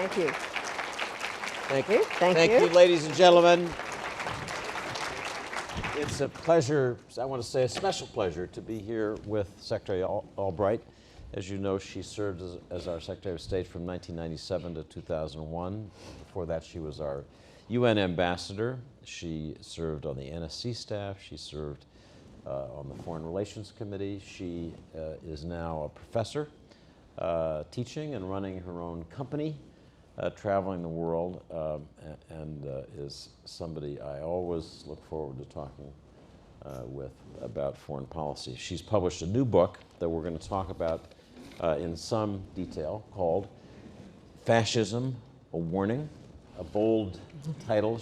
Thank you. Thank you. Thank you. Ladies and gentlemen. It's a pleasure, I want to say a special pleasure, to be here with Secretary Albright. As you know, she served as our Secretary of State from 1997 to 2001. Before that, she was our UN ambassador. She served on the NSC staff. She served on the Foreign Relations Committee. She is now a professor, teaching and running her own company, traveling the world, and is somebody I always look forward to talking with about foreign policy. She's published a new book that we're going to talk about in some detail called Fascism, a Warning, a bold title.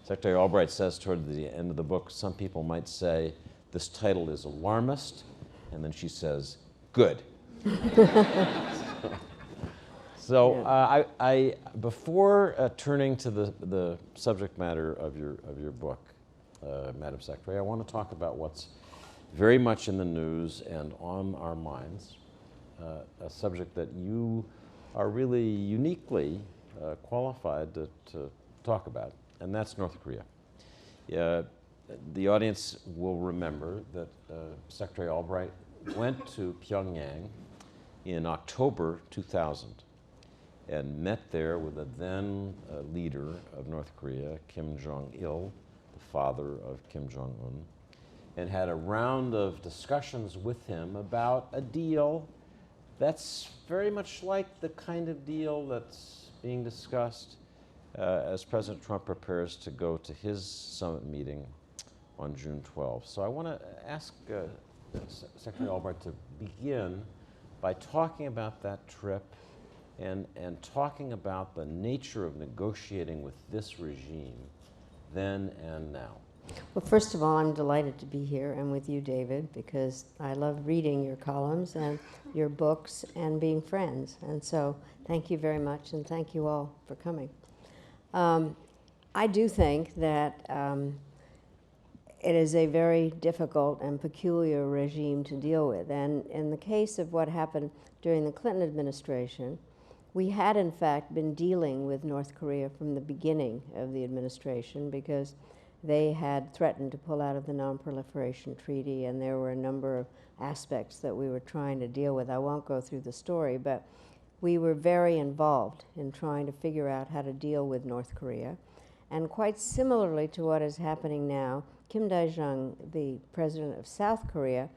Secretary Albright says toward the end of the book, some people might say this title is alarmist, and then she says, good. So before turning to the subject matter of your book, Madam Secretary, I want to talk about what's very much in the news and on our minds, a subject that you are really uniquely qualified to talk about, and that's North Korea. The audience will remember that Secretary Albright went to Pyongyang in October 2000 and met there with the then leader of North Korea, Kim Jong-il, the father of Kim Jong-un, and had a round of discussions with him about a deal that's very much like the kind of deal that's being discussed as President Trump prepares to go to his summit meeting on June 12th. So I want to ask Secretary Albright to begin by talking about that trip and talking about the nature of negotiating with this regime then and now. Well, first of all, I'm delighted to be here and with you, David, because I love reading your columns and your books and being friends. And so thank you very much, and thank you all for coming. I do think that it is a very difficult and peculiar regime to deal with. And in the case of what happened during the Clinton administration, we had, in fact, been dealing with North Korea from the beginning of the administration because they had threatened to pull out of the Non-Proliferation Treaty, and there were a number of aspects that we were trying to deal with. I won't go through the story, but we were very involved in trying to figure out how to deal with North Korea. And quite similarly to what is happening now, Kim Dae-jung, the president of South Korea,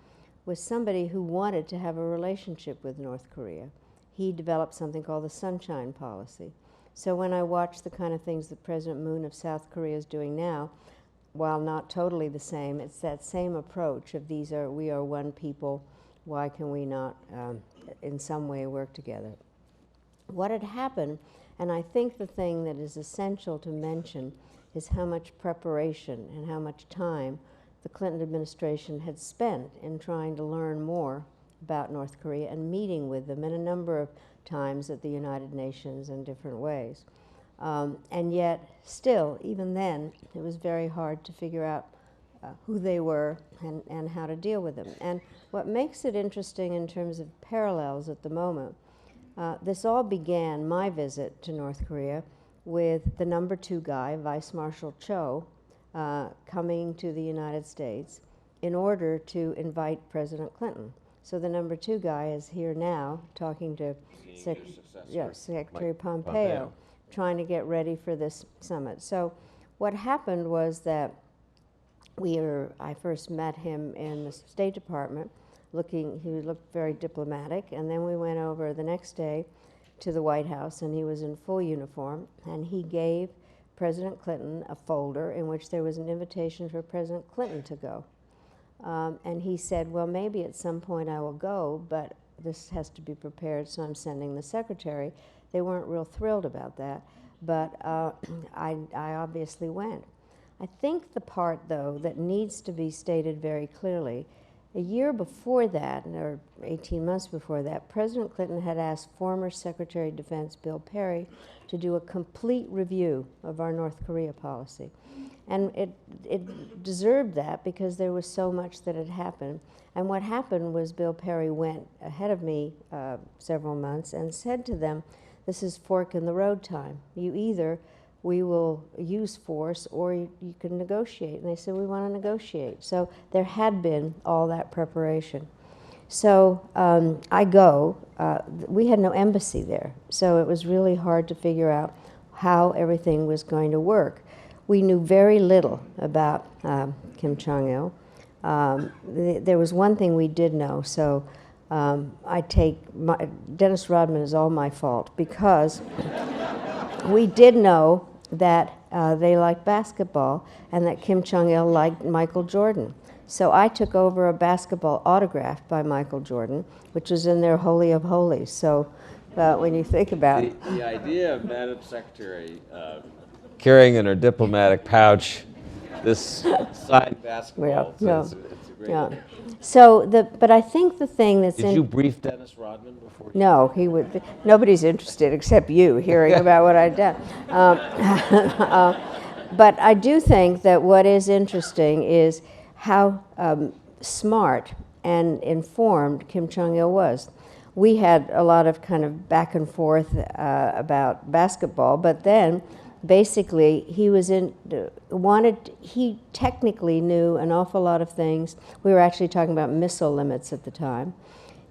was somebody who wanted to have a relationship with North Korea. He developed something called the Sunshine Policy. So when I watch the kind of things that President Moon of South Korea is doing now, while not totally the same, it's that same approach of we are one people, why can we not in some way work together? What had happened, and I think the thing that is essential to mention, is how much preparation and how much time the Clinton administration had spent in trying to learn more about North Korea and meeting with them in a number of times at the United Nations in different ways. And yet, still, even then, it was very hard to figure out who they were and how to deal with them. And what makes it interesting in terms of parallels at the moment, this all began, my visit to North Korea, with the number 2 guy, Vice Marshal Cho, coming to the United States in order to invite President Clinton. So the number 2 guy is here now talking to Secretary Mike Pompeo, trying to get ready for this summit. So what happened was that I first met him in the State Department, he looked very diplomatic, and then we went over the next day to the White House, and he was in full uniform, and he gave President Clinton a folder in which there was an invitation for President Clinton to go. And he said, well, maybe at some point I will go, but this has to be prepared, so I'm sending the secretary. They weren't real thrilled about that, but I obviously went. I think the part, though, that needs to be stated very clearly, a year before that, or 18 months before that, President Clinton had asked former Secretary of Defense Bill Perry to do a complete review of our North Korea policy. And it deserved that because there was so much that had happened. And what happened was Bill Perry went ahead of me several months and said to them this is fork in the road time. You either, we will use force, or you can negotiate. And they said, we want to negotiate. So there had been all that preparation. So I go. We had no embassy there, so it was really hard to figure out how everything was going to work. We knew very little about Kim Jong-il. There was one thing we did know, so Dennis Rodman is all my fault, because we did know that they liked basketball and that Kim Jong-il liked Michael Jordan. So I took over a basketball autograph by Michael Jordan, which was in their Holy of Holies. So when you think about it. The idea of Madam Secretary carrying in her diplomatic pouch this signed basketball, it's a great idea. So but I think the thing that's Did you brief Dennis Rodman before? No, he would. Nobody's interested except you hearing about what I'd done. But I do think that what is interesting is how smart and informed Kim Jong-il was. We had a lot of kind of back and forth about basketball, but then basically he technically knew an awful lot of things. We were actually talking about missile limits at the time.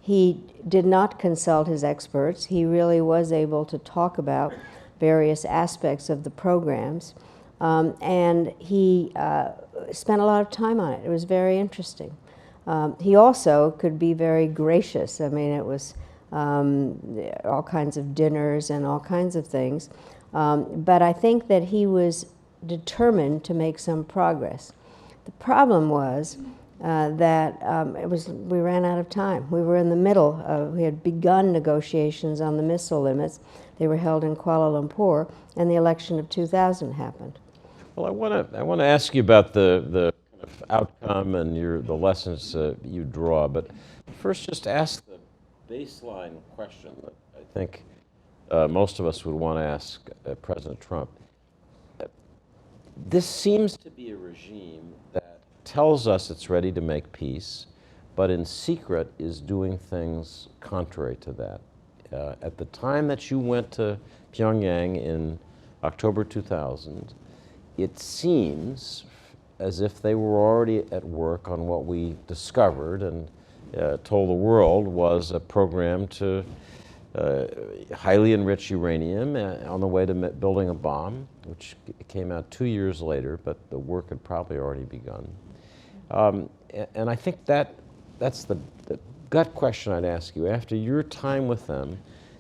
He did not consult his experts. He really was able to talk about various aspects of the programs, and he spent a lot of time on it. It was very interesting. He also could be very gracious. I mean, it was all kinds of dinners and all kinds of things. But I think that he was determined to make some progress. The problem was that we ran out of time. We were in the middle of, we had begun negotiations on the missile limits. They were held in Kuala Lumpur, and the election of 2000 happened. Well, I want to ask you about the kind of outcome and the lessons you draw, but first just ask the baseline question that I think most of us would want to ask President Trump. This seems to be a regime that tells us it's ready to make peace, but in secret is doing things contrary to that. At the time that you went to Pyongyang in October 2000, it seems as if they were already at work on what we discovered and told the world was a program to highly enrich uranium on the way to building a bomb, which came out 2 years later, but the work had probably already begun. And I think that's the gut question I'd ask you. After your time with them,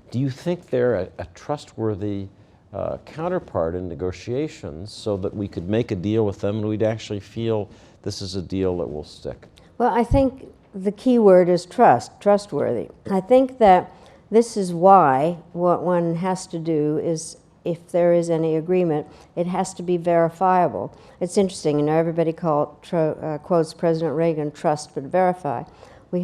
do you think they're a trustworthy counterpart in negotiations so that we could make a deal with them and we'd actually feel this is a deal that will stick? Well, I think the key word is trustworthy. I think that this is why what one has to do is, if there is any agreement, it has to be verifiable. It's interesting, you know, everybody quotes President Reagan, trust but verify. We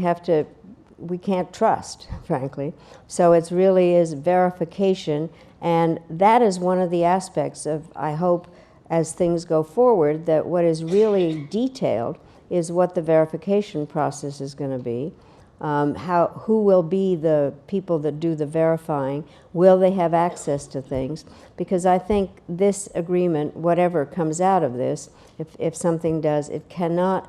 can't trust, frankly. So it really is verification, and that is one of the aspects of, I hope, as things go forward, that what is really detailed is what the verification process is going to be. Who will be the people that do the verifying? Will they have access to things? Because I think this agreement, whatever comes out of this, if something does, it can't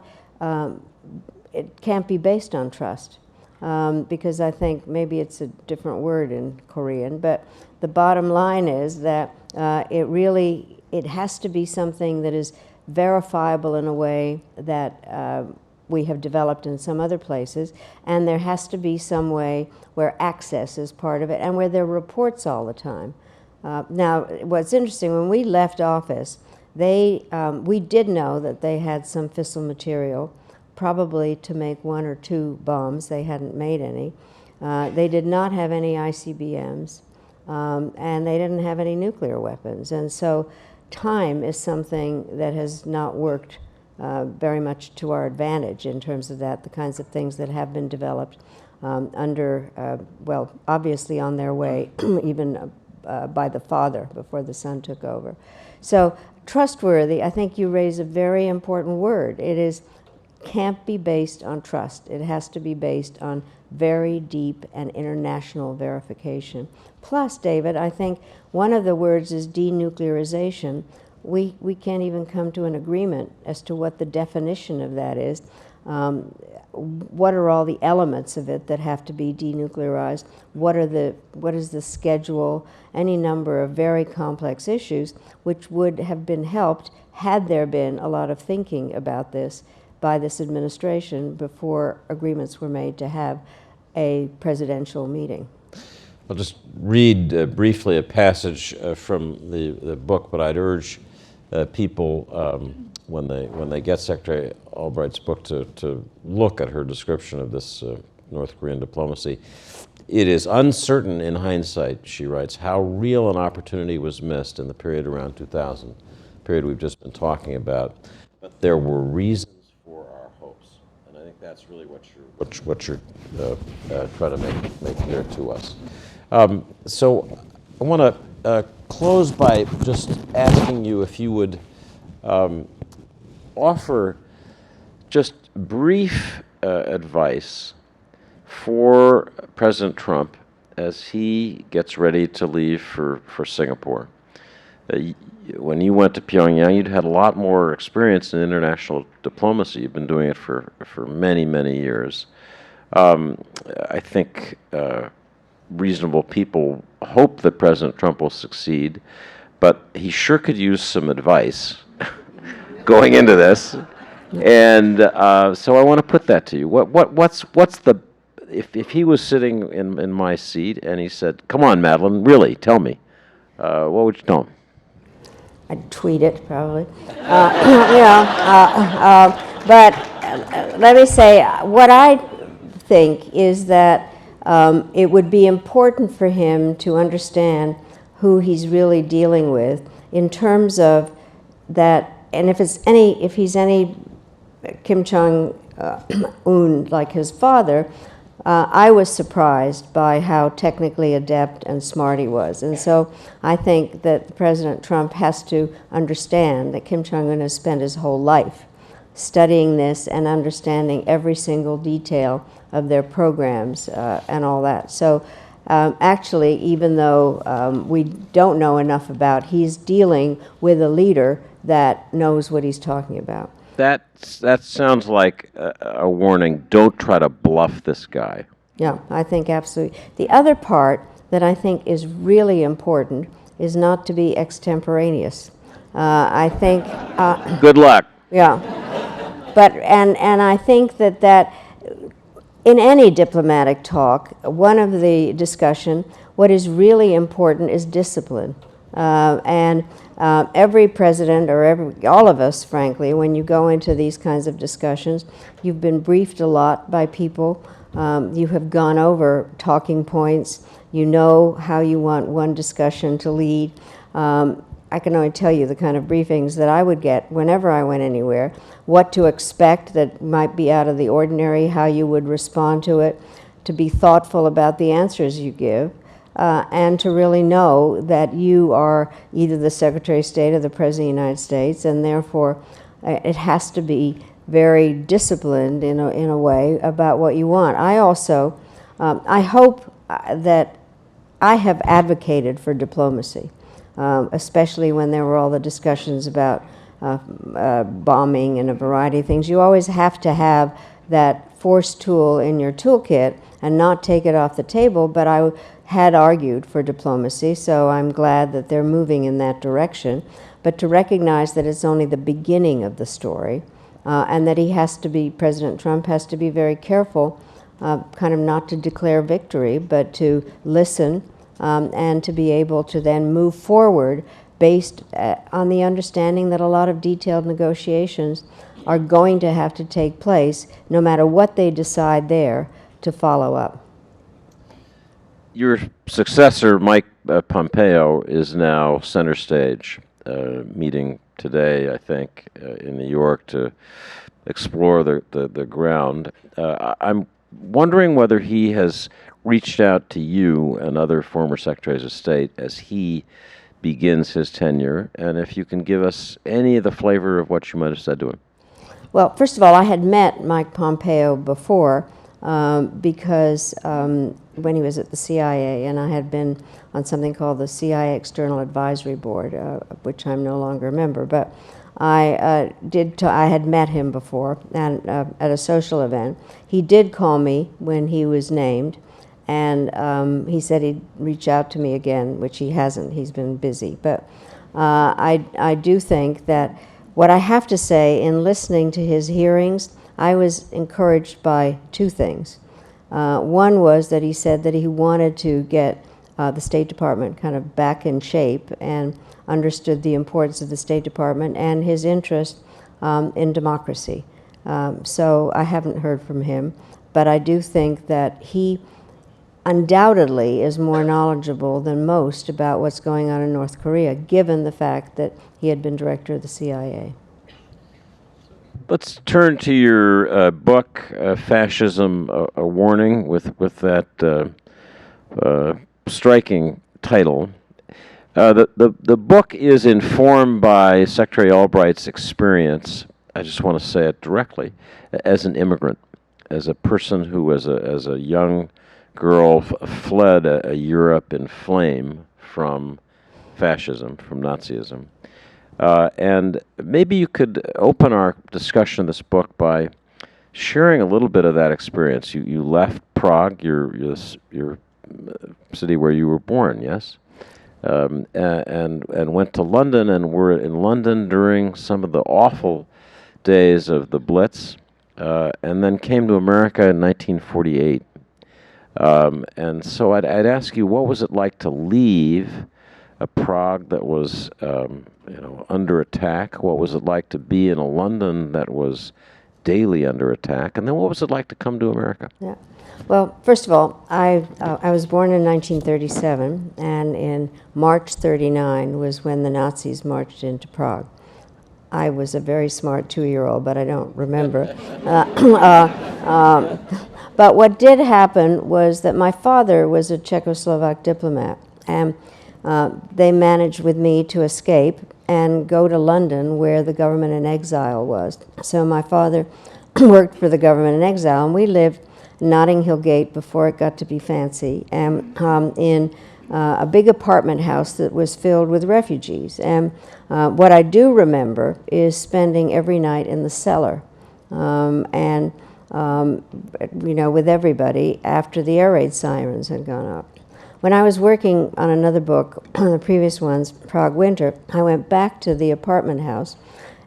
be based on trust. Because I think maybe it's a different word in Korean, but the bottom line is that it has to be something that is verifiable in a way that we have developed in some other places, and there has to be some way where access is part of it and where there are reports all the time. Now, what's interesting, when we left office, we did know that they had some fissile material, probably to make 1 or 2 bombs. They hadn't made any. They did not have any ICBMs, and they didn't have any nuclear weapons. And so time is something that has not worked very much to our advantage in terms of that, the kinds of things that have been developed well, obviously on their way, even by the father before the son took over. So trustworthy, I think you raise a very important word. It is can't be based on trust. It has to be based on very deep and international verification. Plus, David, I think one of the words is denuclearization. We can't even come to an agreement as to what the definition of that is. What are all the elements of it that have to be denuclearized? What is the schedule? Any number of very complex issues which would have been helped had there been a lot of thinking about this by this administration before agreements were made to have a presidential meeting. I'll just read briefly a passage from the book, but I'd urge people when they get Secretary Albright's book to look at her description of this North Korean diplomacy. It is uncertain in hindsight, she writes, how real an opportunity was missed in the period around 2000, the period we've just been talking about. But there were reasons for our hopes, and I think that's really what you're trying to make clear to us. So I want to close by just asking you if you would offer just brief advice for President Trump as he gets ready to leave for Singapore. When you went to Pyongyang, you'd had a lot more experience in international diplomacy. You've been doing it for many, many years. I think reasonable people hope that President Trump will succeed, but he sure could use some advice going into this. And so I want to put that to you. What's the, if he was sitting in my seat and he said, "Come on, Madeleine, really, tell me," what would you tell him? I'd tweet it, probably. But let me say, what I think is that it would be important for him to understand who he's really dealing with in terms of that, and if he's any Kim Jong-un like his father, I was surprised by how technically adept and smart he was. And so I think that President Trump has to understand that Kim Jong-un has spent his whole life studying this and understanding every single detail of their programs and all that. So actually, even though we don't know enough about, he's dealing with a leader that knows what he's talking about. That sounds like a warning. Don't try to bluff this guy. Yeah, I think absolutely. The other part that I think is really important is not to be extemporaneous. I think... Good luck. Yeah. But, and I think that in any diplomatic talk, one of the discussion, what is really important is discipline. Every president, or all of us, frankly, when you go into these kinds of discussions, you've been briefed a lot by people. You have gone over talking points. You know how you want one discussion to lead. I can only tell you the kind of briefings that I would get whenever I went anywhere, what to expect that might be out of the ordinary, how you would respond to it, to be thoughtful about the answers you give. And to really know that you are either the Secretary of State or the President of the United States, and therefore it has to be very disciplined in a way about what you want. I also, I hope that I have advocated for diplomacy, especially when there were all the discussions about bombing and a variety of things. You always have to have that force tool in your toolkit and not take it off the table, but I had argued for diplomacy, so I'm glad that they're moving in that direction, but to recognize that it's only the beginning of the story, and that President Trump has to be very careful, kind of not to declare victory, but to listen and to be able to then move forward based on the understanding that a lot of detailed negotiations are going to have to take place, no matter what they decide there, to follow up. Your successor, Mike Pompeo, is now center stage, meeting today, I think, in New York to explore the ground. I'm wondering whether he has reached out to you and other former secretaries of state as he begins his tenure, and if you can give us any of the flavor of what you might have said to him. Well, first of all, I had met Mike Pompeo before because when he was at the CIA, and I had been on something called the CIA External Advisory Board, which I'm no longer a member. But I had met him before and, at a social event. He did call me when he was named, and he said he'd reach out to me again, which he hasn't. He's been busy. But I do think that what I have to say, in listening to his hearings, I was encouraged by two things. One was that he said that he wanted to get the State Department kind of back in shape and understood the importance of the State Department and his interest in democracy. So I haven't heard from him, but I do think that he undoubtedly is more knowledgeable than most about what's going on in North Korea, given the fact that he had been director of the CIA. Let's turn to your book, Fascism, A Warning, with that striking title. The book is informed by Secretary Albright's experience, I just want to say it directly, as an immigrant, as a person who, as a young girl, fled a Europe in flame from fascism, from Nazism. And maybe you could open our discussion of this book by sharing a little bit of that experience. You left Prague, your city where you were born, yes? And went to London, and were in London during some of the awful days of the Blitz, and then came to America in 1948. And so I'd ask you, what was it like to leave a Prague that was under attack? What was it like to be in a London that was daily under attack? And then what was it like to come to America? Yeah. Well, first of all, I was born in 1937, and in March 39 was when the Nazis marched into Prague. I was a very smart 2-year-old, but I don't remember. But what did happen was that my father was a Czechoslovak diplomat, and they managed with me to escape and go to London, where the government in exile was. So my father worked for the government in exile, and we lived Notting Hill Gate before it got to be fancy, and in a big apartment house that was filled with refugees. And what I do remember is spending every night in the cellar, and with everybody after the air raid sirens had gone up. When I was working on another book, the previous one's Prague Winter, I went back to the apartment house,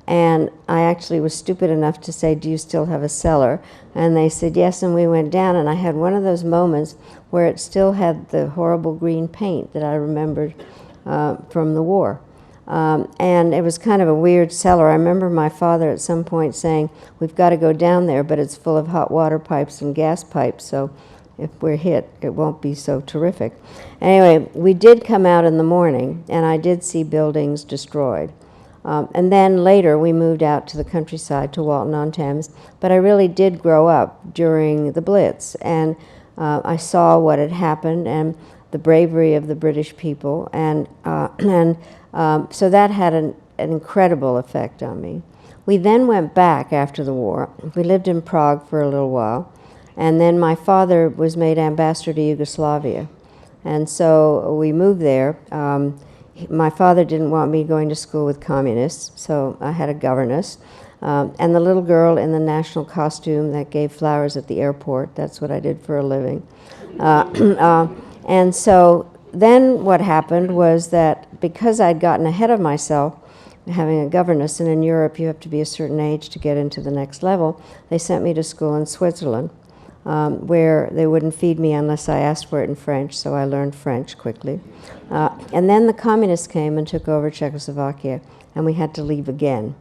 and I actually was stupid enough to say, "Do you still have a cellar?" And they said yes, and we went down, and I had one of those moments where it still had the horrible green paint that I remembered from the war. And it was kind of a weird cellar. I remember my father at some point saying, "We've got to go down there, but it's full of hot water pipes and gas pipes, so if we're hit, it won't be so terrific." Anyway, we did come out in the morning, and I did see buildings destroyed. And then later we moved out to the countryside, to Walton-on-Thames, but I really did grow up during the Blitz, and I saw what had happened and the bravery of the British people, and so that had an incredible effect on me. We then went back after the war. We lived in Prague for a little while, and then my father was made ambassador to Yugoslavia, and so we moved there. My father didn't want me going to school with communists, so I had a governess. And the little girl in the national costume that gave flowers at the airport, that's what I did for a living. And so then what happened was that because I'd gotten ahead of myself, having a governess, and in Europe you have to be a certain age to get into the next level, they sent me to school in Switzerland, where they wouldn't feed me unless I asked for it in French, so I learned French quickly. And then the communists came and took over Czechoslovakia, and we had to leave again,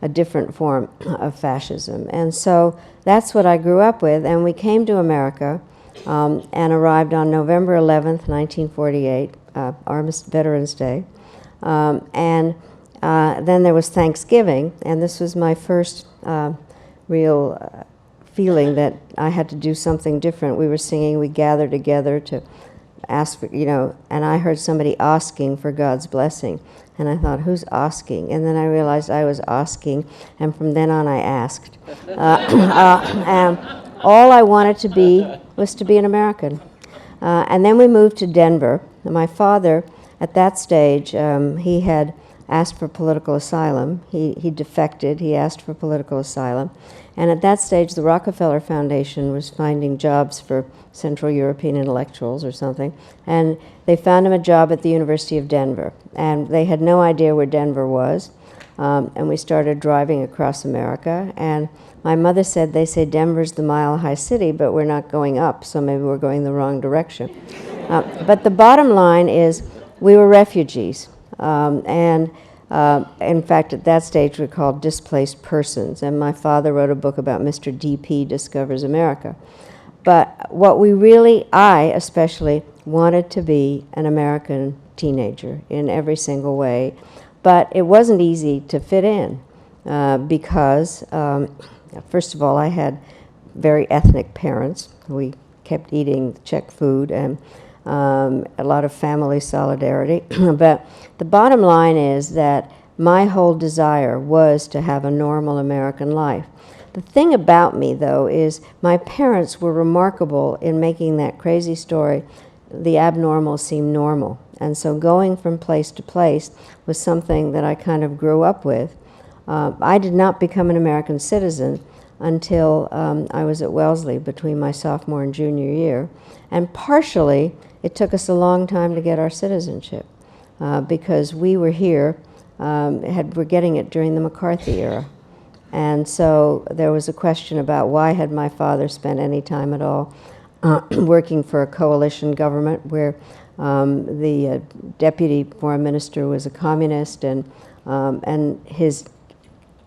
a different form of fascism. And so that's what I grew up with, and we came to America and arrived on November 11th, 1948, Veterans Day. And then there was Thanksgiving, and this was my first real feeling that I had to do something different. We were singing, "We Gather Together to asked for, and I heard somebody asking for God's blessing. And I thought, who's asking? And then I realized I was asking, and from then on I asked. And all I wanted to be was to be an American. And then we moved to Denver. And my father, at that stage, he had asked for political asylum. He defected. He asked for political asylum. And at that stage, the Rockefeller Foundation was finding jobs for Central European intellectuals or something. And they found him a job at the University of Denver. And they had no idea where Denver was. And we started driving across America. And my mother said, they say Denver's the mile-high city, but we're not going up, so maybe we're going the wrong direction. But the bottom line is we were refugees. In fact, at that stage, we were called displaced persons. And my father wrote a book about Mr. D.P. Discovers America. But what we really, I especially, wanted to be an American teenager in every single way. But it wasn't easy to fit in because, first of all, I had very ethnic parents. We kept eating Czech food and a lot of family solidarity. But the bottom line is that my whole desire was to have a normal American life. The thing about me, though, is my parents were remarkable in making that crazy story, the abnormal seem normal. And so going from place to place was something that I kind of grew up with. I did not become an American citizen until I was at Wellesley between my sophomore and junior year. And partially, it took us a long time to get our citizenship because we were here, we're getting it during the McCarthy era. And so there was a question about why had my father spent any time at all working for a coalition government where the deputy foreign minister was a communist, and his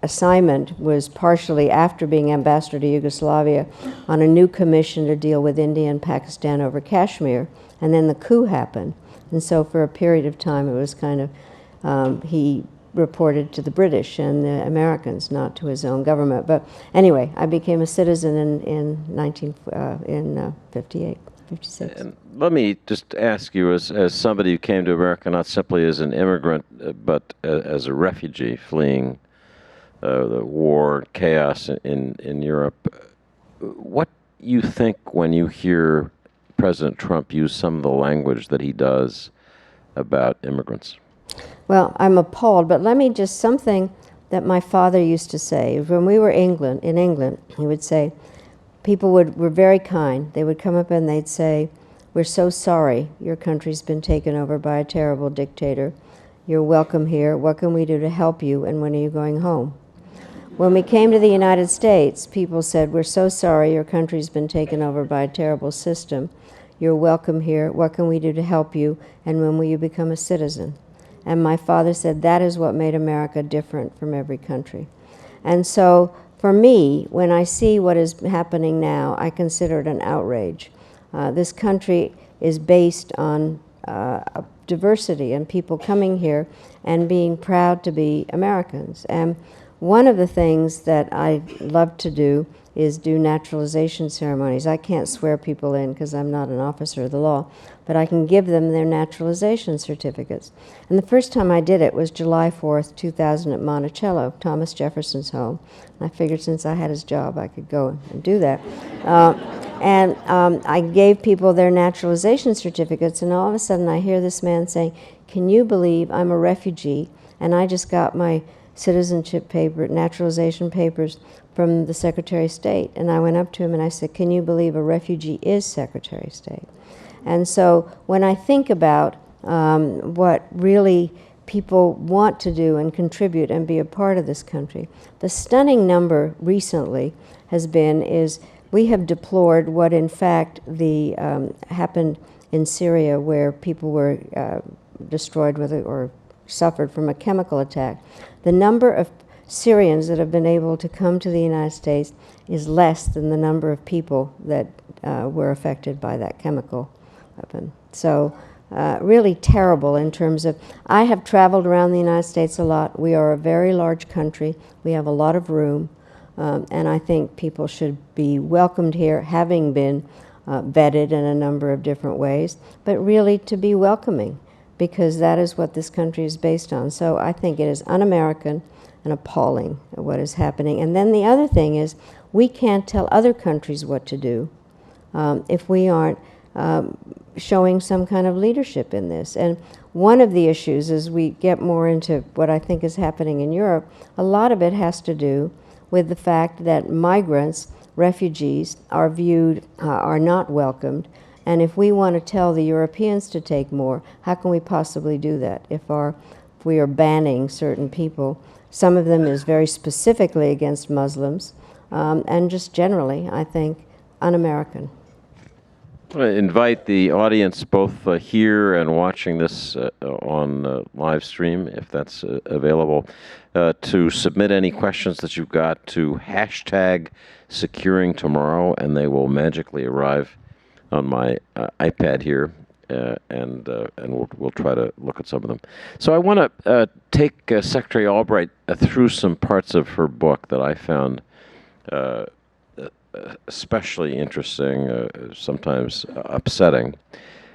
assignment was partially after being ambassador to Yugoslavia on a new commission to deal with India and Pakistan over Kashmir, and then the coup happened. And so for a period of time it was kind of, he reported to the British and the Americans, not to his own government. But anyway, I became a citizen in 58, 56. And let me just ask you, as somebody who came to America not simply as an immigrant, but as a refugee fleeing the war, chaos in Europe, what you think when you hear President Trump use some of the language that he does about immigrants? Well, I'm appalled, but let me just, something that my father used to say. When we were in England, he would say, people were very kind. They would come up and they'd say, we're so sorry your country's been taken over by a terrible dictator. You're welcome here. What can we do to help you, and when are you going home? When we came to the United States, people said, we're so sorry your country's been taken over by a terrible system. You're welcome here. What can we do to help you, and when will you become a citizen? And my father said that is what made America different from every country. And so for me, when I see what is happening now, I consider it an outrage. This country is based on diversity and people coming here and being proud to be Americans. And one of the things that I love to do is do naturalization ceremonies. I can't swear people in because I'm not an officer of the law, but I can give them their naturalization certificates. And the first time I did it was July 4th, 2000 at Monticello, Thomas Jefferson's home. And I figured since I had his job, I could go and do that. I gave people their naturalization certificates, and all of a sudden I hear this man saying, can you believe I'm a refugee, and I just got my citizenship paper, naturalization papers from the Secretary of State. And I went up to him and I said, can you believe a refugee is Secretary of State? And so when I think about what really people want to do and contribute and be a part of this country, the stunning number recently has been is we have deplored what in fact happened in Syria, where people were destroyed with or suffered from a chemical attack. The number of Syrians that have been able to come to the United States is less than the number of people that were affected by that chemical weapon. So really terrible in terms of, I have traveled around the United States a lot. We are a very large country. We have a lot of room. And I think people should be welcomed here, having been vetted in a number of different ways, but really to be welcoming, because that is what this country is based on. So I think it is un-American and appalling what is happening. And then the other thing is, we can't tell other countries what to do if we aren't showing some kind of leadership in this. And one of the issues, as we get more into what I think is happening in Europe, a lot of it has to do with the fact that migrants, refugees, are viewed, are not welcomed. And if we want to tell the Europeans to take more, how can we possibly do that if we are banning certain people? Some of them is very specifically against Muslims, and just generally, I think, un-American. I want to invite the audience, both here and watching this on live stream, if that's available, to submit any questions that you've got to #SecuringTomorrow, and they will magically arrive on my iPad here, and we'll try to look at some of them. So I want to take Secretary Albright through some parts of her book that I found especially interesting, sometimes upsetting.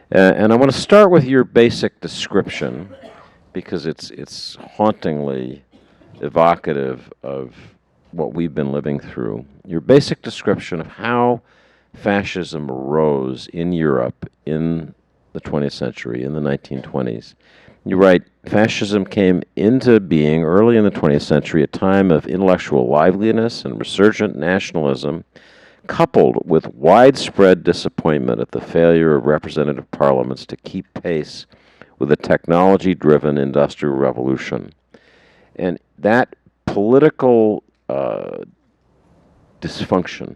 And I want to start with your basic description, because it's hauntingly evocative of what we've been living through. Your basic description of how fascism arose in Europe in the 20th century, in the 1920s. You write, fascism came into being early in the 20th century, a time of intellectual liveliness and resurgent nationalism, coupled with widespread disappointment at the failure of representative parliaments to keep pace with the technology-driven industrial revolution. And that political dysfunction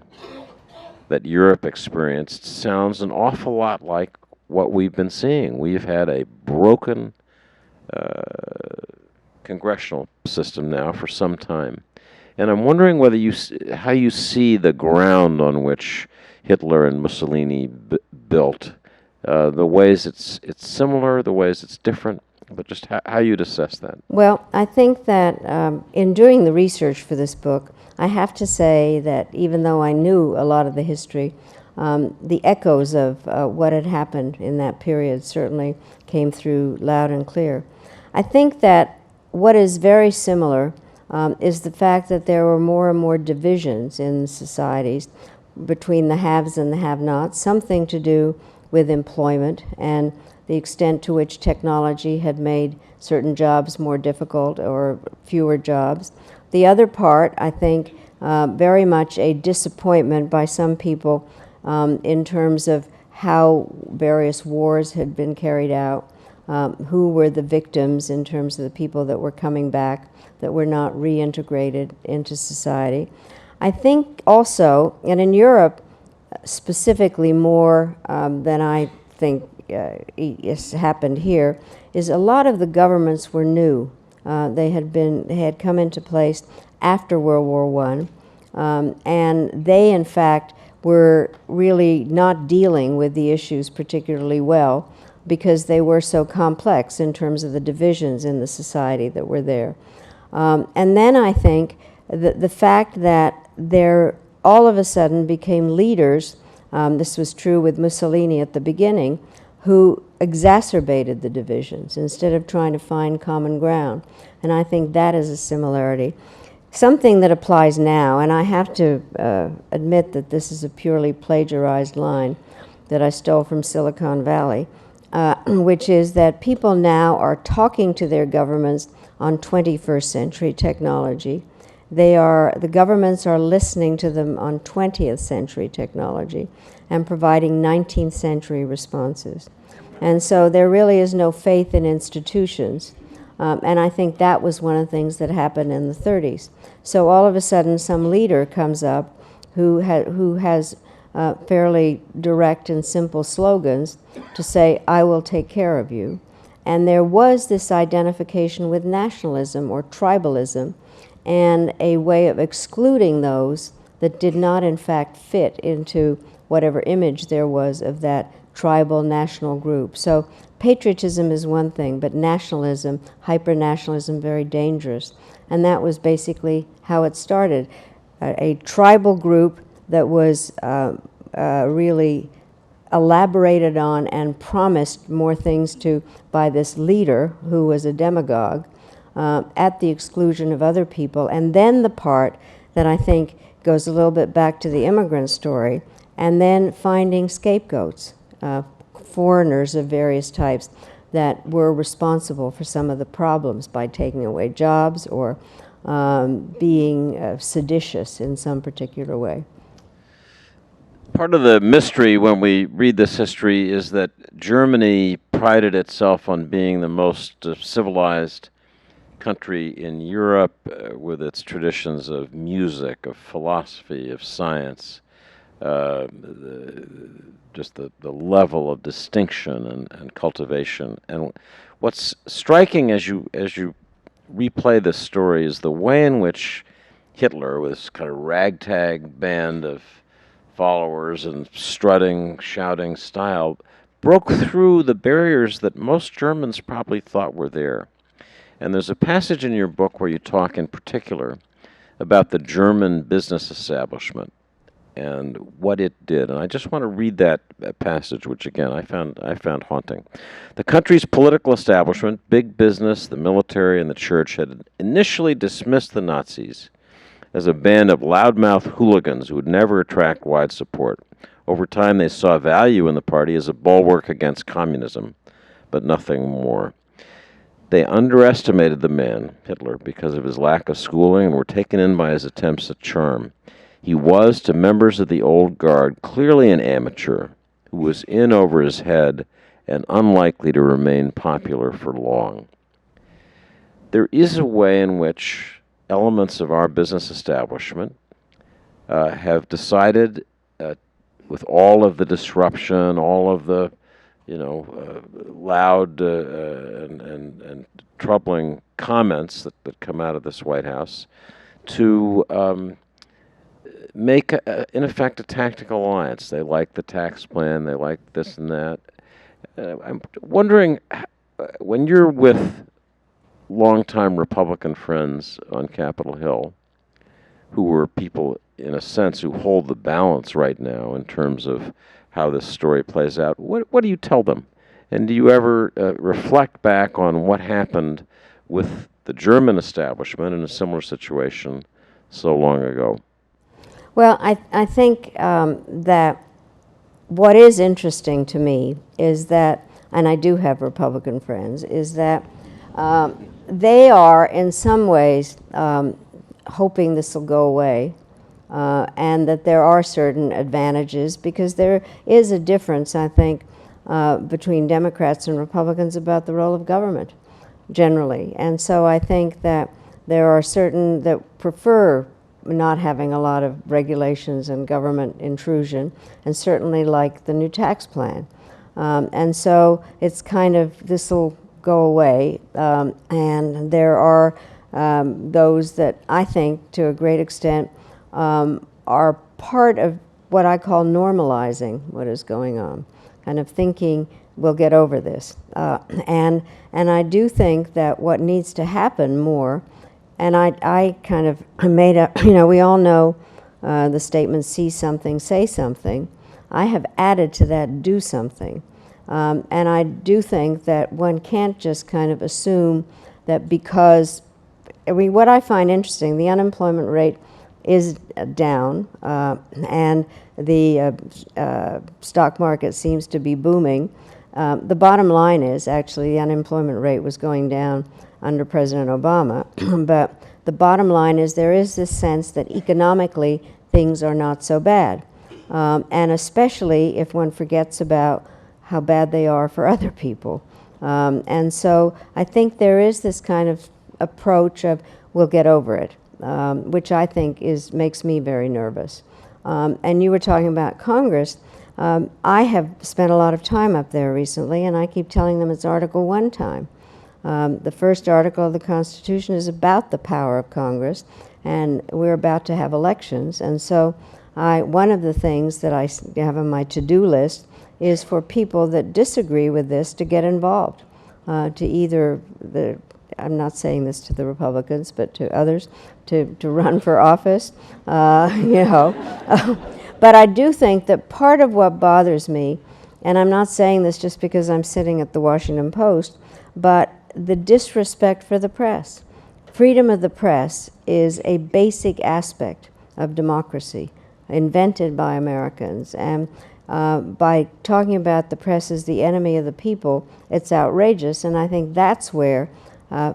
that Europe experienced sounds an awful lot like what we've been seeing. We've had a broken congressional system now for some time. And I'm wondering whether how you see the ground on which Hitler and Mussolini built, the ways it's similar, the ways it's different, but just how you'd assess that. Well, I think that in doing the research for this book, I have to say that even though I knew a lot of the history, the echoes of what had happened in that period certainly came through loud and clear. I think that what is very similar is the fact that there were more and more divisions in societies between the haves and the have-nots, something to do with employment and the extent to which technology had made certain jobs more difficult or fewer jobs. The other part, I think, very much a disappointment by some people in terms of how various wars had been carried out, who were the victims in terms of the people that were coming back, that were not reintegrated into society. I think also, and in Europe specifically more than I think has happened here, is a lot of the governments were new. They had come into place after World War I, and they in fact were really not dealing with the issues particularly well, because they were so complex in terms of the divisions in the society that were there. And then I think that the fact that there all of a sudden became leaders, this was true with Mussolini at the beginning, who exacerbated the divisions instead of trying to find common ground. And I think that is a similarity. Something that applies now, and I have to admit that this is a purely plagiarized line that I stole from Silicon Valley, which is that people now are talking to their governments on 21st century technology. The governments are listening to them on 20th century technology and providing 19th century responses. And so there really is no faith in institutions. And I think that was one of the things that happened in the 30s. So all of a sudden some leader comes up who has fairly direct and simple slogans to say, I will take care of you. And there was this identification with nationalism or tribalism and a way of excluding those that did not in fact fit into whatever image there was of that tribal national group. So patriotism is one thing, but nationalism, hyper-nationalism, very dangerous. And that was basically how it started. A tribal group that was really elaborated on and promised more things to by this leader who was a demagogue at the exclusion of other people. And then the part that I think goes a little bit back to the immigrant story, and then finding scapegoats, foreigners of various types that were responsible for some of the problems by taking away jobs or being seditious in some particular way. Part of the mystery when we read this history is that Germany prided itself on being the most civilized country in Europe with its traditions of music, of philosophy, of science, just the level of distinction and cultivation. And what's striking as you replay this story is the way in which Hitler, with this kind of ragtag band of followers and strutting, shouting style, broke through the barriers that most Germans probably thought were there. And there's a passage in your book where you talk in particular about the German business establishment and what it did. And I just want to read that passage, which again I found haunting. The country's political establishment, big business, the military, and the church had initially dismissed the Nazis as a band of loudmouth hooligans who would never attract wide support. Over time, they saw value in the party as a bulwark against communism, but nothing more. They underestimated the man, Hitler, because of his lack of schooling and were taken in by his attempts at charm. He was, to members of the old guard, clearly an amateur who was in over his head and unlikely to remain popular for long. There is a way in which elements of our business establishment have decided, with all of the disruption, all of the loud and troubling comments that come out of this White House, to make, in effect, a tactical alliance. They like the tax plan, they like this and that. I'm wondering, when you're with longtime Republican friends on Capitol Hill, who were people, in a sense, who hold the balance right now in terms of how this story plays out, what do you tell them? And do you ever reflect back on what happened with the German establishment in a similar situation so long ago? Well, I think that what is interesting to me is that, and I do have Republican friends, is that they are in some ways hoping this will go away, and that there are certain advantages, because there is a difference, I think, between Democrats and Republicans about the role of government generally. And so I think that there are certain that prefer not having a lot of regulations and government intrusion, and certainly like the new tax plan. And so it's kind of, this will go away, and there are those that I think to a great extent are part of what I call normalizing what is going on, kind of thinking we'll get over this. And I do think that what needs to happen more, and I kind of made a, we all know the statement, see something, say something. I have added to that, do something. And I do think that one can't just kind of assume that because, what I find interesting, the unemployment rate is down, and the stock market seems to be booming. The bottom line is, actually, the unemployment rate was going down under President Obama, but the bottom line is there is this sense that economically things are not so bad, and especially if one forgets about how bad they are for other people. And so I think there is this kind of approach of we'll get over it, which I think makes me very nervous. And you were talking about Congress. I have spent a lot of time up there recently, and I keep telling them it's Article 1 time. The first article of the Constitution is about the power of Congress, and we're about to have elections. And so one of the things that I have on my to-do list is for people that disagree with this to get involved, to either I'm not saying this to the Republicans, but to others, to run for office, But I do think that part of what bothers me And I'm not saying this just because I'm sitting at the Washington Post, but the disrespect for the press. Freedom of the press is a basic aspect of democracy, invented by Americans. And by talking about the press as the enemy of the people, it's outrageous. And I think that's where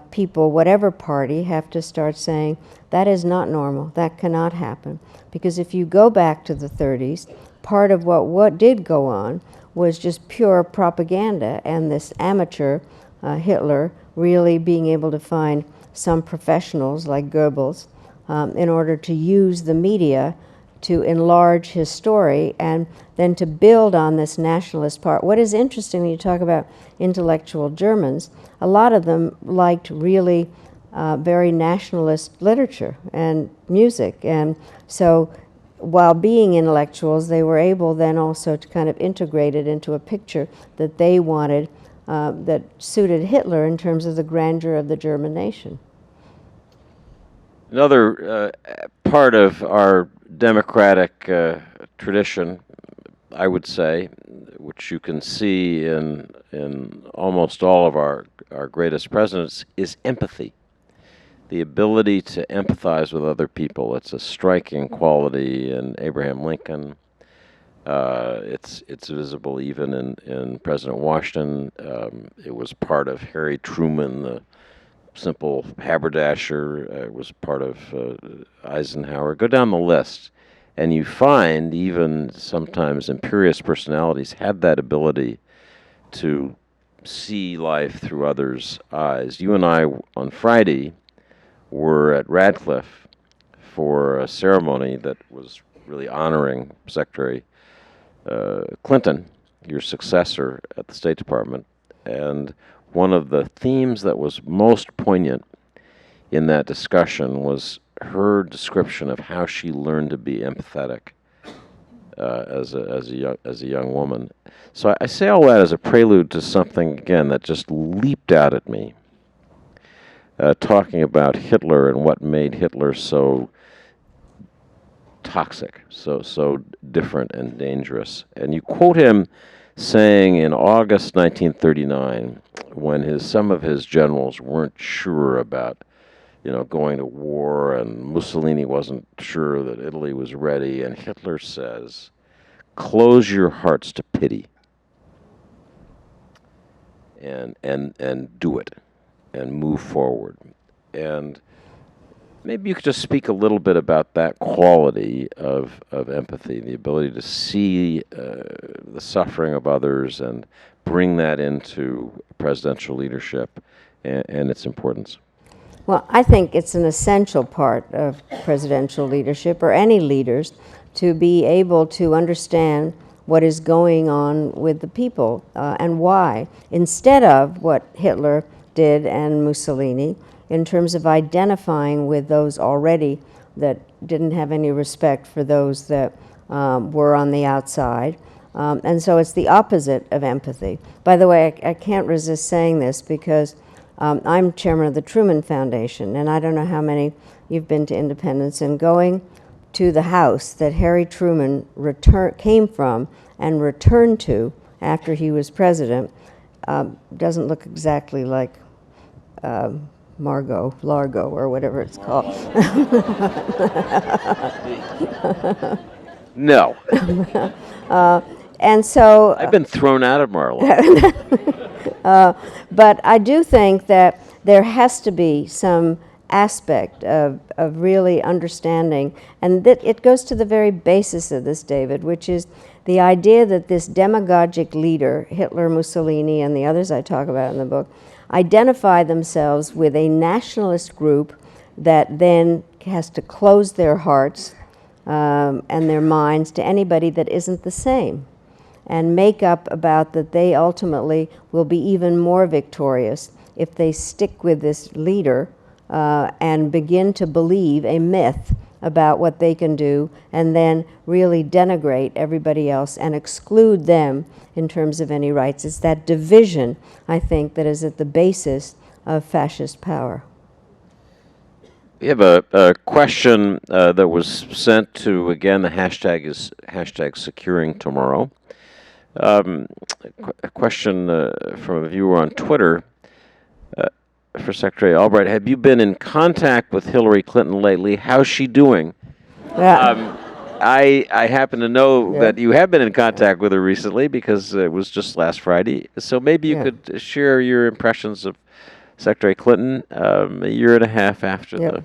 people, whatever party, have to start saying, that is not normal, that cannot happen. Because if you go back to the 30s, part of what did go on was just pure propaganda, and this amateur Hitler really being able to find some professionals like Goebbels in order to use the media to enlarge his story and then to build on this nationalist part. What is interesting when you talk about intellectual Germans, a lot of them liked really very nationalist literature and music. And so while being intellectuals, they were able then also to kind of integrate it into a picture that they wanted that suited Hitler in terms of the grandeur of the German nation. Another part of our democratic tradition, I would say, which you can see in almost all of our greatest presidents, is empathy. The ability to empathize with other people. It's a striking quality in Abraham Lincoln. It's visible even in President Washington. It was part of Harry Truman, the simple haberdasher. It was part of Eisenhower. Go down the list, and you find even sometimes imperious personalities had that ability to see life through others' eyes. You and I, on Friday, were at Radcliffe for a ceremony that was really honoring Secretary Clinton, your successor at the State Department. And one of the themes that was most poignant in that discussion was her description of how she learned to be empathetic as a young woman. So I say all that as a prelude to something, again, that just leaped out at me. Talking about Hitler and what made Hitler so toxic, so different and dangerous. And you quote him saying in August 1939, when some of his generals weren't sure about, going to war, and Mussolini wasn't sure that Italy was ready, and Hitler says, "Close your hearts to pity, and do it, and move forward." And maybe you could just speak a little bit about that quality of empathy, the ability to see the suffering of others and bring that into presidential leadership and its importance. Well, I think it's an essential part of presidential leadership, or any leaders, to be able to understand what is going on with the people and why, instead of what Hitler did and Mussolini, in terms of identifying with those already that didn't have any respect for those that were on the outside. And so it's the opposite of empathy. By the way, I can't resist saying this because I'm chairman of the Truman Foundation, and I don't know how many you've been to Independence, and going to the house that Harry Truman came from and returned to after he was president doesn't look exactly like Largo, or whatever it's called. No. And so I've been thrown out of Mar-a-Lago. But I do think that there has to be some aspect of really understanding, and that it goes to the very basis of this, David, which is the idea that this demagogic leader, Hitler, Mussolini, and the others I talk about in the book, identify themselves with a nationalist group that then has to close their hearts and their minds to anybody that isn't the same, and make up about that they ultimately will be even more victorious if they stick with this leader and begin to believe a myth about what they can do, and then really denigrate everybody else and exclude them in terms of any rights. It's that division, I think, that is at the basis of fascist power. We have a question that was sent to, again, the hashtag is hashtag securing tomorrow. A question from a viewer on Twitter for Secretary Albright. Have you been in contact with Hillary Clinton lately? How's she doing? Yeah. I happen to know Yeah. that you have been in contact with her recently because it was just last Friday. So maybe you Yeah. could share your impressions of Secretary Clinton a year and a half after Yep. the...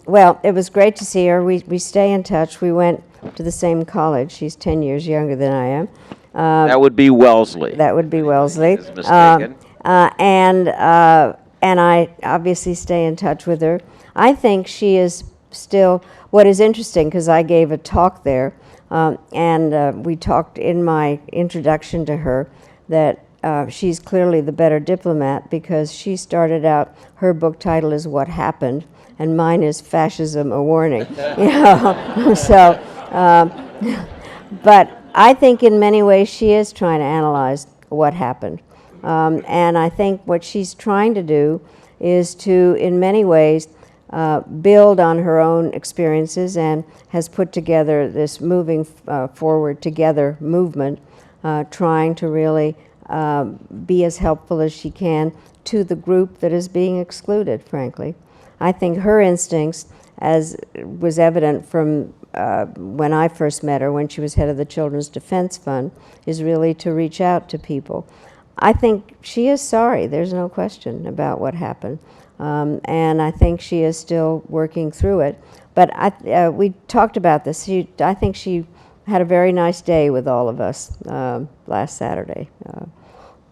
Well, it was great to see her. We stay in touch. We went to the same college. She's 10 years younger than I am. That would be Wellesley. That would be Wellesley. Is mistaken. And I obviously stay in touch with her. I think she is still, what is interesting, because I gave a talk there, and we talked in my introduction to her that she's clearly the better diplomat, because she started out, her book title is What Happened, and mine is Fascism, a Warning. You know? So, but I think in many ways she is trying to analyze what happened. And I think what she's trying to do is to, in many ways, build on her own experiences, and has put together this moving forward together movement, trying to really be as helpful as she can to the group that is being excluded, frankly. I think her instincts, as was evident from when I first met her, when she was head of the Children's Defense Fund, is really to reach out to people. I think she is sorry, there's no question about what happened. And I think she is still working through it. But we talked about this. I think she had a very nice day with all of us last Saturday.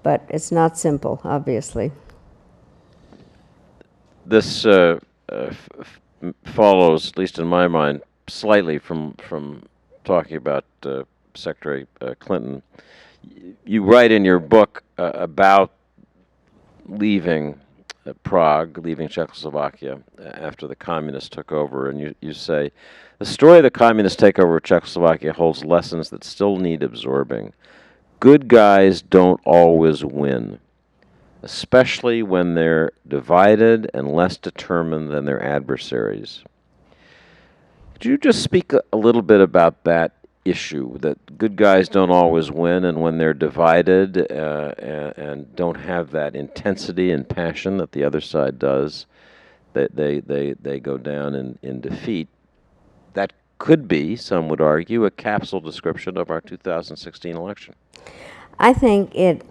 But it's not simple, obviously. This follows, at least in my mind, slightly from talking about Secretary Clinton. You write in your book about leaving Prague, leaving Czechoslovakia after the communists took over, and you say, the story of the communist takeover of Czechoslovakia holds lessons that still need absorbing. Good guys don't always win, especially when they're divided and less determined than their adversaries. Could you just speak a little bit about that issue, that good guys don't always win, and when they're divided and don't have that intensity and passion that the other side does, they go down in defeat? That could be, some would argue, a capsule description of our 2016 election. I think it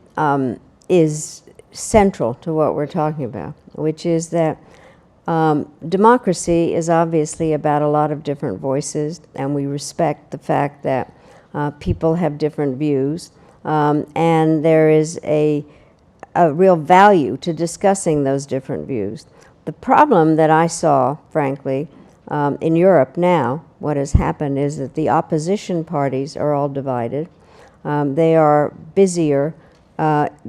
is central to what we're talking about, which is that democracy is obviously about a lot of different voices, and we respect the fact that people have different views, and there is a real value to discussing those different views. The problem that I saw, frankly, in Europe now, what has happened is that the opposition parties are all divided. They are busier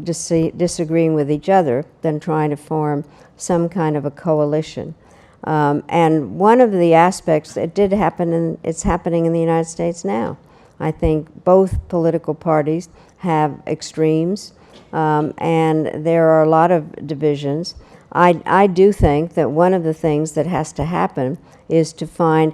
disagreeing with each other than trying to form some kind of a coalition. And one of the aspects that did happen, and it's happening in the United States now, I think both political parties have extremes, and there are a lot of divisions. I do think that one of the things that has to happen is to find,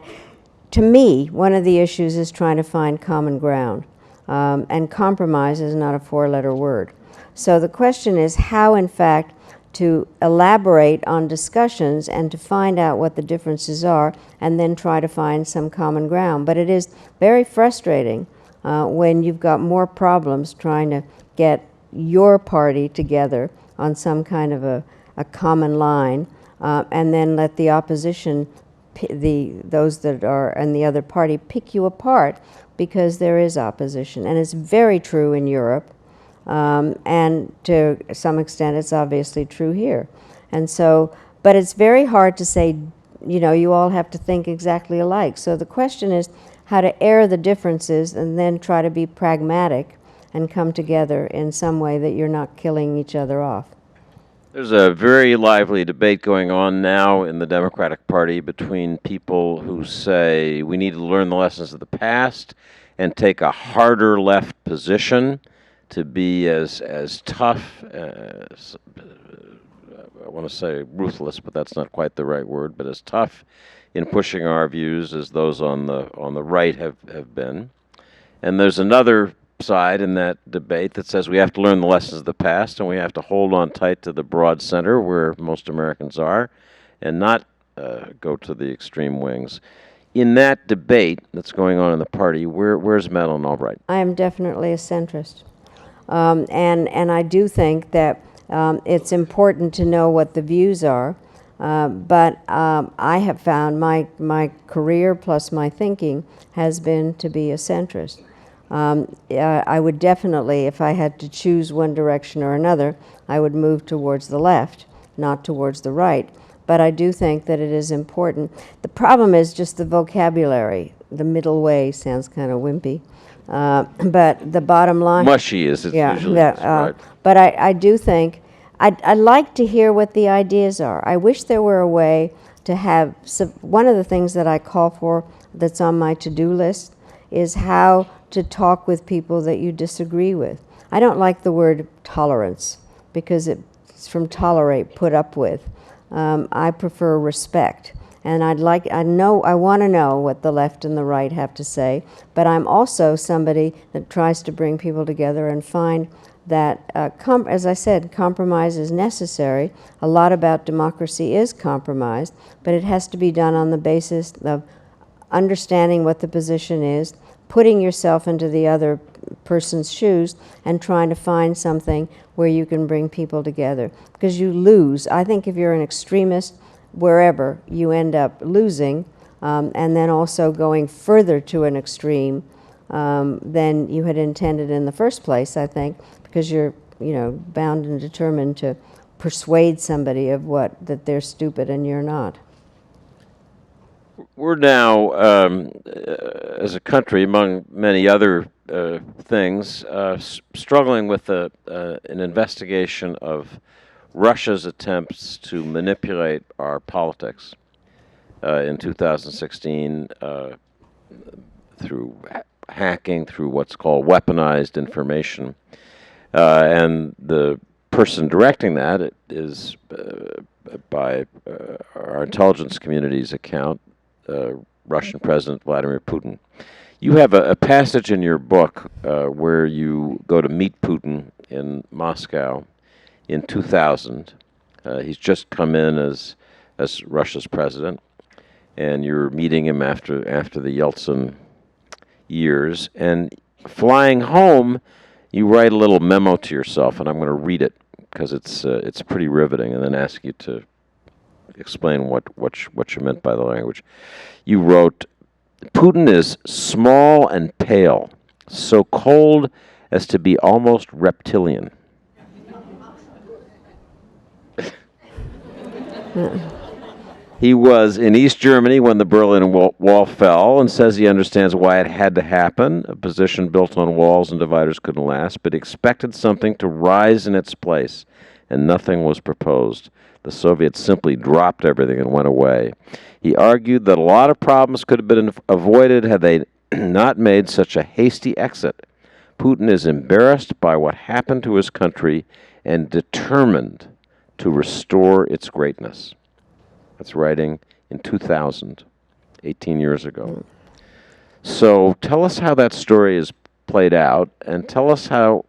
to me, one of the issues is trying to find common ground. And compromise is not a four-letter word. So the question is how, in fact, to elaborate on discussions and to find out what the differences are, and then try to find some common ground. But it is very frustrating when you've got more problems trying to get your party together on some kind of a common line, and then let the opposition, those that are in the other party, pick you apart, because there is opposition. And it's very true in Europe, and to some extent it's obviously true here. And so, but it's very hard to say, you know, you all have to think exactly alike. So the question is how to air the differences and then try to be pragmatic and come together in some way that you're not killing each other off. There's a very lively debate going on now in the Democratic Party between people who say we need to learn the lessons of the past and take a harder left position to be as tough, I want to say ruthless, but that's not quite the right word, but as tough in pushing our views as those on the right have been. And there's another side in that debate that says we have to learn the lessons of the past and we have to hold on tight to the broad center where most Americans are and not go to the extreme wings. In that debate that's going on in the party, where's Madeleine Albright? I am definitely a centrist. And I do think that it's important to know what the views are, but I have found my career plus my thinking has been to be a centrist. I would definitely, if I had to choose one direction or another, I would move towards the left, not towards the right. But I do think that it is important. The problem is just the vocabulary. The middle way sounds kind of wimpy. But the bottom line... Mushy, as it's usually described. But I do think, I'd like to hear what the ideas are. I wish there were a way to have, one of the things that I call for that's on my to-do list is how to talk with people that you disagree with. I don't like the word tolerance because it's from tolerate, put up with. I prefer respect. And I want to know what the left and the right have to say, but I'm also somebody that tries to bring people together and find that, as I said, compromise is necessary. A lot about democracy is compromised, but it has to be done on the basis of understanding what the position is, putting yourself into the other person's shoes, and trying to find something where you can bring people together. Because you lose. I think if you're an extremist, wherever, you end up losing, and then also going further to an extreme than you had intended in the first place, I think, because you're, bound and determined to persuade somebody of that they're stupid and you're not. We're now, as a country, among many other things, struggling with an investigation of Russia's attempts to manipulate our politics in 2016 through hacking, through what's called weaponized information. And the person directing that is, by our intelligence community's account, Russian President Vladimir Putin. You have a passage in your book where you go to meet Putin in Moscow in 2000. He's just come in as Russia's president, and you're meeting him after the Yeltsin years. And flying home, you write a little memo to yourself, and I'm going to read it because it's pretty riveting, and then ask you to explain what you meant by the language. You wrote, "Putin is small and pale, so cold as to be almost reptilian." He was in East Germany when the Berlin Wall fell and says he understands why it had to happen. A position built on walls and dividers couldn't last, but he expected something to rise in its place, and nothing was proposed. The Soviets simply dropped everything and went away. He argued that a lot of problems could have been avoided had they not made such a hasty exit. Putin is embarrassed by what happened to his country and determined to restore its greatness. That's writing in 2000, 18 years ago. So tell us how that story is played out, and tell us how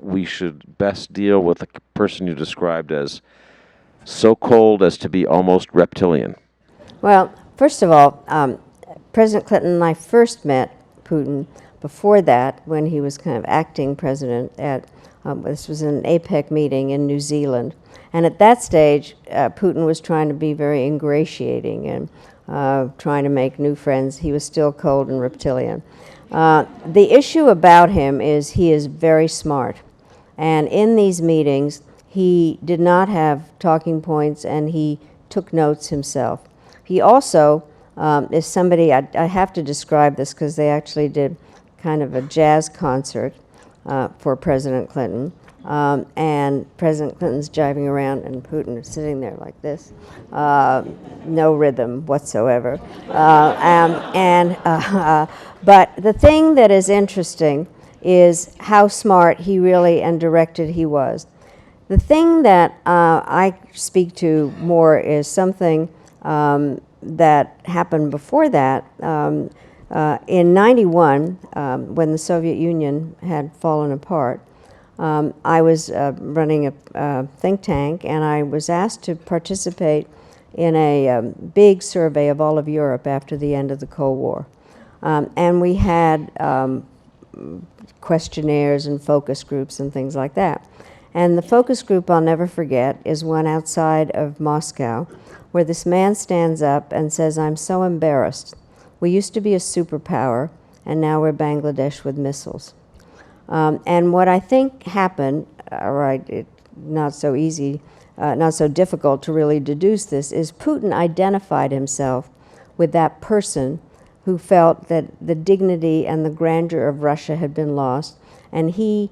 we should best deal with the person you described as so cold as to be almost reptilian. Well, first of all, President Clinton and I first met Putin before that when he was kind of acting president at, this was an APEC meeting in New Zealand. And at that stage, Putin was trying to be very ingratiating and trying to make new friends. He was still cold and reptilian. The issue about him is he is very smart. And in these meetings, he did not have talking points, and he took notes himself. He also is somebody, I have to describe this because they actually did kind of a jazz concert for President Clinton. And President Clinton's jiving around, and Putin is sitting there like this, no rhythm whatsoever. But the thing that is interesting is how smart he really and directed he was. The thing that I speak to more is something that happened before that. In '91, when the Soviet Union had fallen apart, I was running a think tank, and I was asked to participate in a big survey of all of Europe after the end of the Cold War. And we had questionnaires and focus groups and things like that. And the focus group I'll never forget is one outside of Moscow, where this man stands up and says, "I'm so embarrassed. We used to be a superpower, and now we're Bangladesh with missiles." And what I think happened, not so easy, not so difficult to really deduce this, is Putin identified himself with that person who felt that the dignity and the grandeur of Russia had been lost, and he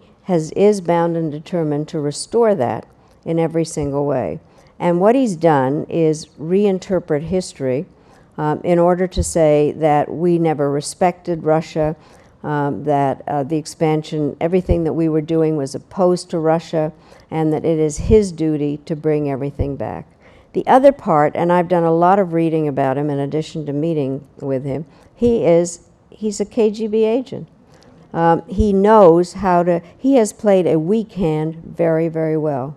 is bound and determined to restore that in every single way. And what he's done is reinterpret history in order to say that we never respected Russia, that the expansion, everything that we were doing was opposed to Russia, and that it is his duty to bring everything back. The other part, and I've done a lot of reading about him in addition to meeting with him, he's a KGB agent. He knows how to, he has played a weak hand very, very well.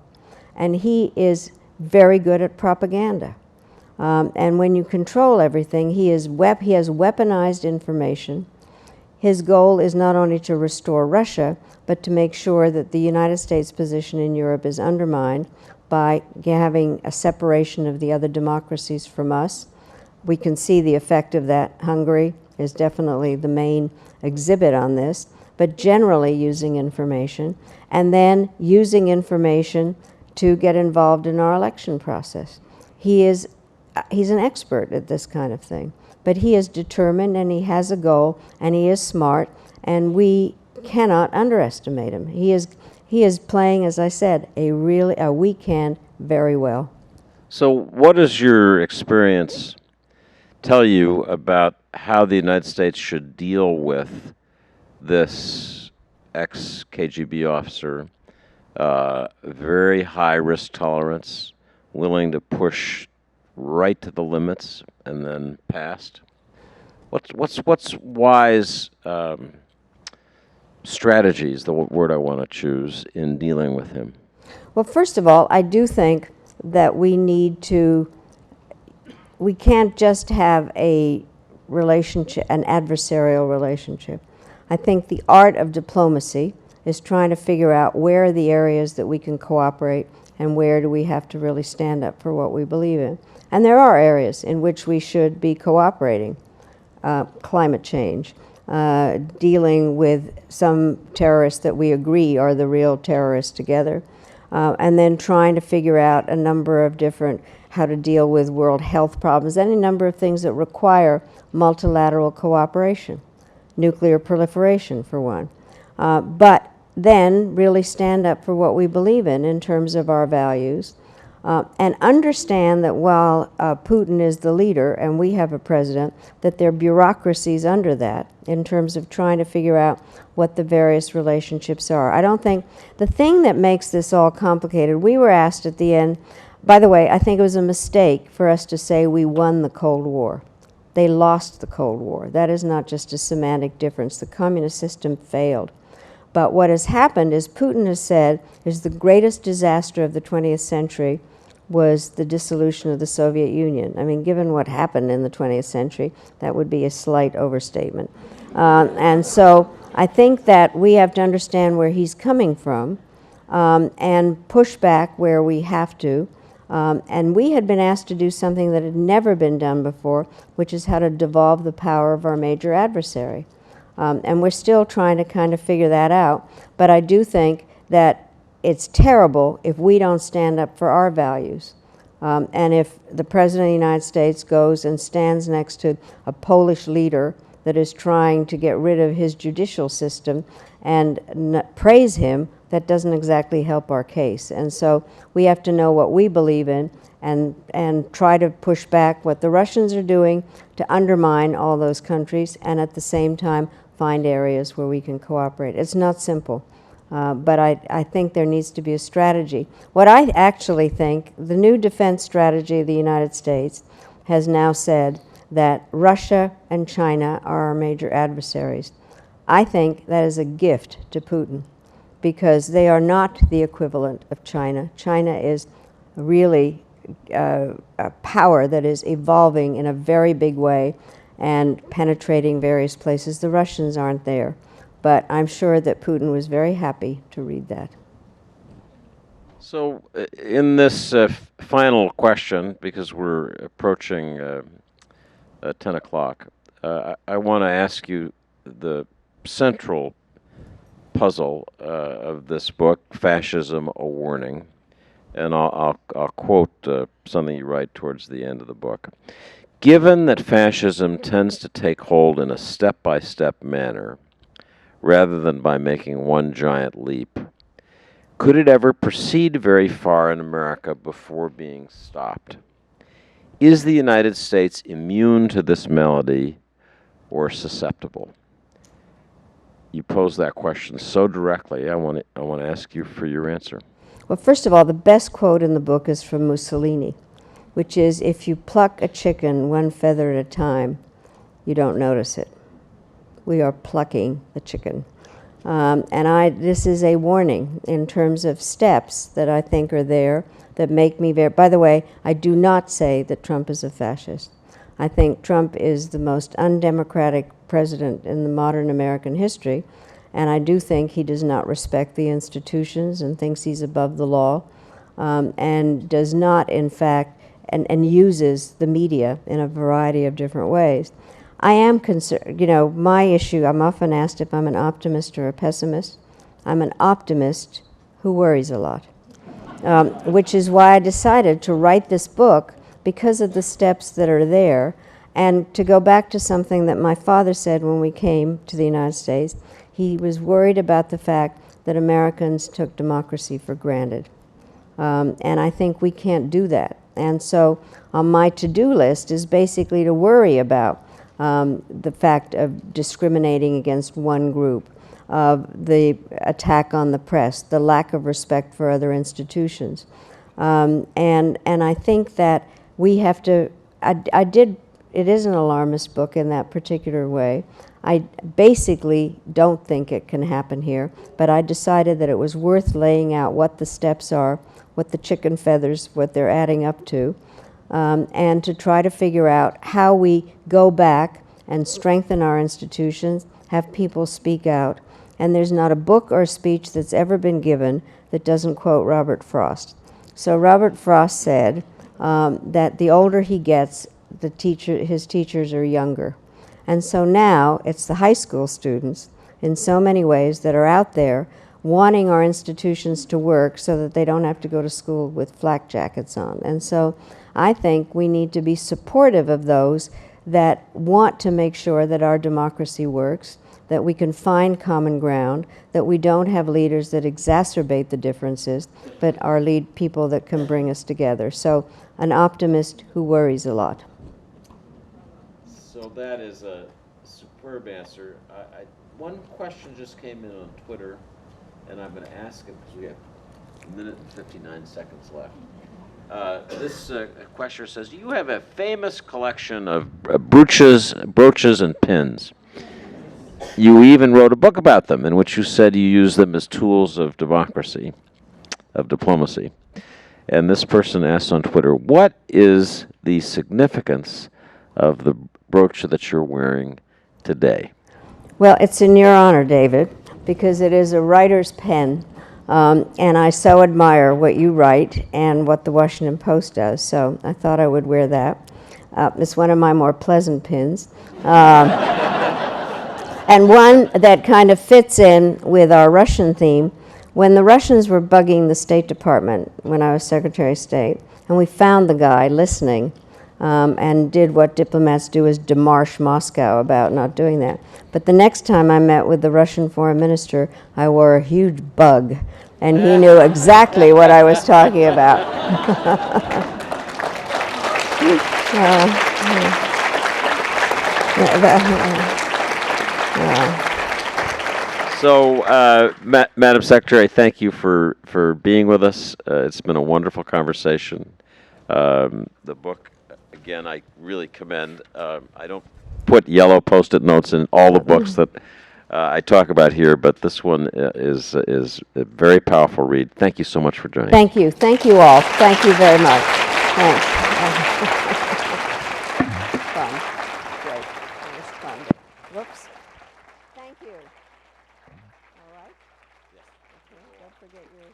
And he is very good at propaganda. And when you control everything, he has weaponized information. His goal is not only to restore Russia, but to make sure that the United States position in Europe is undermined by having a separation of the other democracies from us. We can see the effect of that. Hungary is definitely the main exhibit on this, but generally using information, and then using information to get involved in our election process. He's an expert at this kind of thing, but he is determined, and he has a goal, and he is smart, and we cannot underestimate him. He is playing, as I said, a weak hand very well. So what does your experience tell you about how the United States should deal with this ex-KGB officer, very high risk tolerance, willing to push right to the limits and then past? What's wise strategies, the word I want to choose, in dealing with him? Well, first of all, I do think that we can't just have a relationship, an adversarial relationship. I think the art of diplomacy is trying to figure out where are the areas that we can cooperate and where do we have to really stand up for what we believe in. And there are areas in which we should be cooperating. Climate change, dealing with some terrorists that we agree are the real terrorists together, and then trying to figure out a number of different, how to deal with world health problems, any number of things that require multilateral cooperation, nuclear proliferation for one. But then really stand up for what we believe in terms of our values, and understand that while Putin is the leader and we have a president, that there are bureaucracies under that in terms of trying to figure out what the various relationships are. I don't think, the thing that makes this all complicated, we were asked at the end, by the way, I think it was a mistake for us to say we won the Cold War. They lost the Cold War. That is not just a semantic difference. The communist system failed. But what has happened is Putin has said is the greatest disaster of the 20th century was the dissolution of the Soviet Union. I mean, given what happened in the 20th century, that would be a slight overstatement. And so I think that we have to understand where he's coming from and push back where we have to. And we had been asked to do something that had never been done before, which is how to devolve the power of our major adversary. And we're still trying to kind of figure that out. But I do think that it's terrible if we don't stand up for our values. And if the President of the United States goes and stands next to a Polish leader that is trying to get rid of his judicial system and praise him, that doesn't exactly help our case. And so we have to know what we believe in and try to push back what the Russians are doing to undermine all those countries, and at the same time find areas where we can cooperate. It's not simple. But I think there needs to be a strategy. What I actually think, the new defense strategy of the United States has now said that Russia and China are our major adversaries. I think that is a gift to Putin, because they are not the equivalent of China. China is really a power that is evolving in a very big way and penetrating various places. The Russians aren't there, but I'm sure that Putin was very happy to read that. So, in this final question, because we're approaching 10 o'clock, I want to ask you the central puzzle of this book, Fascism, A Warning. And I'll quote something you write towards the end of the book. Given that fascism tends to take hold in a step-by-step manner, rather than by making one giant leap, could it ever proceed very far in America before being stopped? Is the United States immune to this malady or susceptible? You pose that question so directly, I want to ask you for your answer. Well, first of all, the best quote in the book is from Mussolini, which is, if you pluck a chicken one feather at a time, you don't notice it. We are plucking the chicken. This is a warning in terms of steps that I think are there that make me very, by the way, I do not say that Trump is a fascist. I think Trump is the most undemocratic president in the modern American history, and I do think he does not respect the institutions and thinks he's above the law, and does not, in fact, and uses the media in a variety of different ways. I am concerned, my issue, I'm often asked if I'm an optimist or a pessimist. I'm an optimist who worries a lot, which is why I decided to write this book, because of the steps that are there. And to go back to something that my father said when we came to the United States, he was worried about the fact that Americans took democracy for granted. And I think we can't do that. And so on my to-do list is basically to worry about the fact of discriminating against one group, of the attack on the press, the lack of respect for other institutions. And I think that we have to, it is an alarmist book in that particular way. I basically don't think it can happen here, but I decided that it was worth laying out what the steps are, what the chicken feathers, what they're adding up to, and to try to figure out how we go back and strengthen our institutions, have people speak out. And there's not a book or a speech that's ever been given that doesn't quote Robert Frost. So Robert Frost said that the older he gets, his teachers are younger. And so now it's the high school students, in so many ways, that are out there wanting our institutions to work so that they don't have to go to school with flak jackets on. And so I think we need to be supportive of those that want to make sure that our democracy works, that we can find common ground, that we don't have leaders that exacerbate the differences, but are people that can bring us together. So an optimist who worries a lot. So that is a superb answer. One question just came in on Twitter, and I'm going to ask it because we have 1 minute and 59 seconds left. This questioner says, you have a famous collection of brooches and pins. You even wrote a book about them in which you said you use them as tools of democracy, of diplomacy. And this person asked on Twitter, what is the significance of the brooch that you're wearing today? Well, it's in your honor, David, because it is a writer's pen. And I so admire what you write and what the Washington Post does, so I thought I would wear that. It's one of my more pleasant pins. And one that kind of fits in with our Russian theme. When the Russians were bugging the State Department when I was Secretary of State, and we found the guy listening, and did what diplomats do, is demarche Moscow about not doing that. But the next time I met with the Russian foreign minister, I wore a huge bug, and he knew exactly what I was talking about. So, Madam Secretary, thank you for being with us. It's been a wonderful conversation. The book, again, I really commend. I don't put yellow Post-it notes in all the books that I talk about here, but this one is a very powerful read. Thank you so much for joining. Thank you. Thank you all. Thank you very much. Thanks. Fun. Great. It was fun. Whoops. Thank you. All right. Okay, don't forget your...